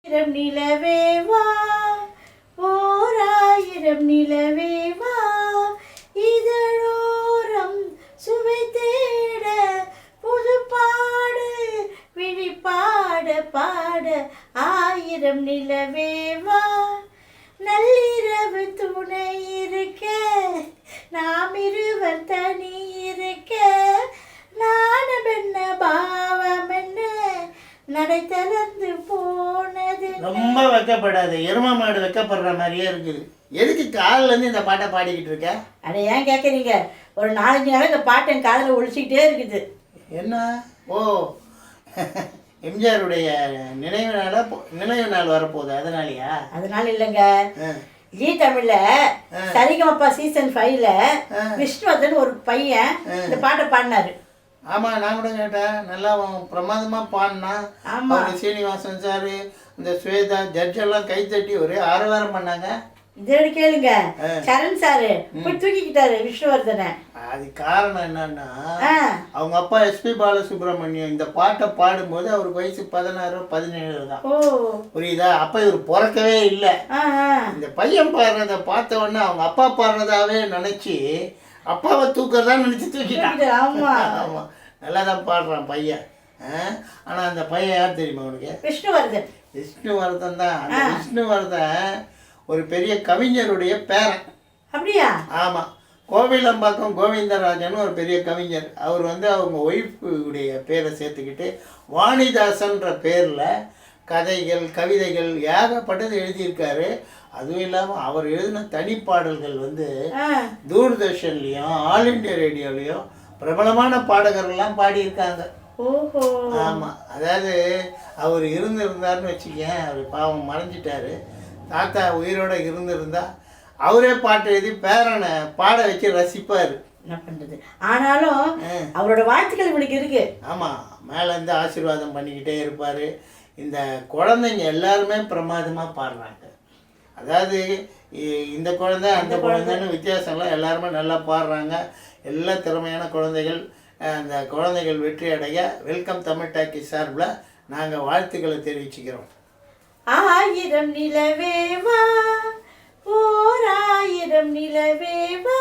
ஆயிரம் நிலவேவா ஓராயிரம் நிலவேவா இதழோரம் சுவை தேட புது பாடு விழிப்பாட பாட ஆயிரம் நிலவேவா நள்ளிரவு துணை இருக்க நாம் இருவர் தனி இருக்க நாணம் என்ன பாவம் என்ன நடை தளர்ந்து போனது. ரொம்ப வெக்கப்படாது, எரும மாடு வெக்கப்படுற மாதிரியே இருக்குது. எதுக்கு காலிலேருந்து இந்த பாட்டை பாடிக்கிட்டு இருக்க? அதை ஏன் கேட்குறீங்க? ஒரு 4-5 நாள் இந்த பாட்டை என் காதில் ஒழிச்சிக்கிட்டே இருக்குது. என்ன? ஓ, எம்ஜிஆருடைய நினைவு நாள் வரப்போகுது, அதனாலயா? அதனால இல்லைங்க, ஜி தமிழ்ல சரிகமப்பா சீசன் 5ல விஷ்ணுவர்தன் ஒரு பையன் இந்த பாட்டை பாடினாரு. ஆமாம், நான் கூட கேட்டேன். நல்லா பிரமாதமாக பாடினா. அவங்க சீனிவாசன் சார், இந்த ஸ்வேதா ஜட்ஜ் எல்லாம் கைத்தட்டி ஒரே ஆரவாரம் பண்ணாங்க. இதோட கேளுங்க, சரண் சாரு போய் தூக்கிக்கிட்டாரு விஷ்ணுவர்தனை. அது காரணம் என்னன்னா, அவங்க அப்பா எஸ்பி பாலசுப்ரமணியம் இந்த பாட்டை பாடும்போது அவருக்கு வயசு 16-17 தான். புரியுதா? அப்ப இவர் பிறக்கவே இல்லை. இந்த பையன் பாடுறத பார்த்த உடனே அவங்க அப்பா பாடுறதாவே நினைச்சு அப்பாவை தூக்கிறதா நினைச்சு தூக்கிட்டான். ஆமா, நல்லா தான் பாடுறான் பையன். ஆனா அந்த பையன் யார் தெரியுமா உனக்கு? விஷ்ணுவர்தன். விஷ்ணுவர்தன் தான். அந்த விஷ்ணுவர்தன் ஒரு பெரிய கவிஞருடைய பேரன். அப்படியா? ஆமா, கோவிலம்பாக்கம் கோவிந்தராஜன் ஒரு பெரிய கவிஞர். அவர் அவங்க ஒய்ஃபுடைய பேரை சேர்த்துக்கிட்டு வாணிதாசன்ற பேரில் கதைகள் கவிதைகள் ஏகப்பட்டது எழுதியிருக்காரு. அதுவும் இல்லாமல் அவர் எழுதின தனிப்பாடல்கள் தூர்தர்ஷன்லேயும் ஆல் இண்டியா ரேடியோலையும் பிரபலமான பாடகர்கள்லாம் பாடியிருக்காங்க. ஆமாம், அதாவது அவர் இருந்திருந்தாருன்னு வச்சுக்கேன், அவர் பாவம் மறைஞ்சிட்டாரு. தாத்தா உயிரோடு இருந்திருந்தா அவரே பாட்டு எழுதி பேரனை பாட வச்சு ரசிப்பார். என்ன பண்ணுறது? ஆனாலும் அவரோட வாழ்த்துக்கள் இவனுக்கு இருக்கு. ஆமாம், மேலேருந்து ஆசீர்வாதம் பண்ணிக்கிட்டே இருப்பார். இந்த குழந்தைங்க எல்லாருமே பிரமாதமாக பாடுறாங்க. அதாவது இந்த குழந்தை அந்த குழந்தைன்னு வித்தியாசம்லாம் எல்லாருமே நல்லா பாடுறாங்க. எல்லா திறமையான குழந்தைகள். அந்த குழந்தைகள் வெற்றி அடைய வெல்கம் தமிழ் டாக்கி சார்பில் நாங்கள் வாழ்த்துக்களை தெரிவிச்சுக்கிறோம். ஆயிரம் நிலவேவா ஓராயிரம் நிலவேவா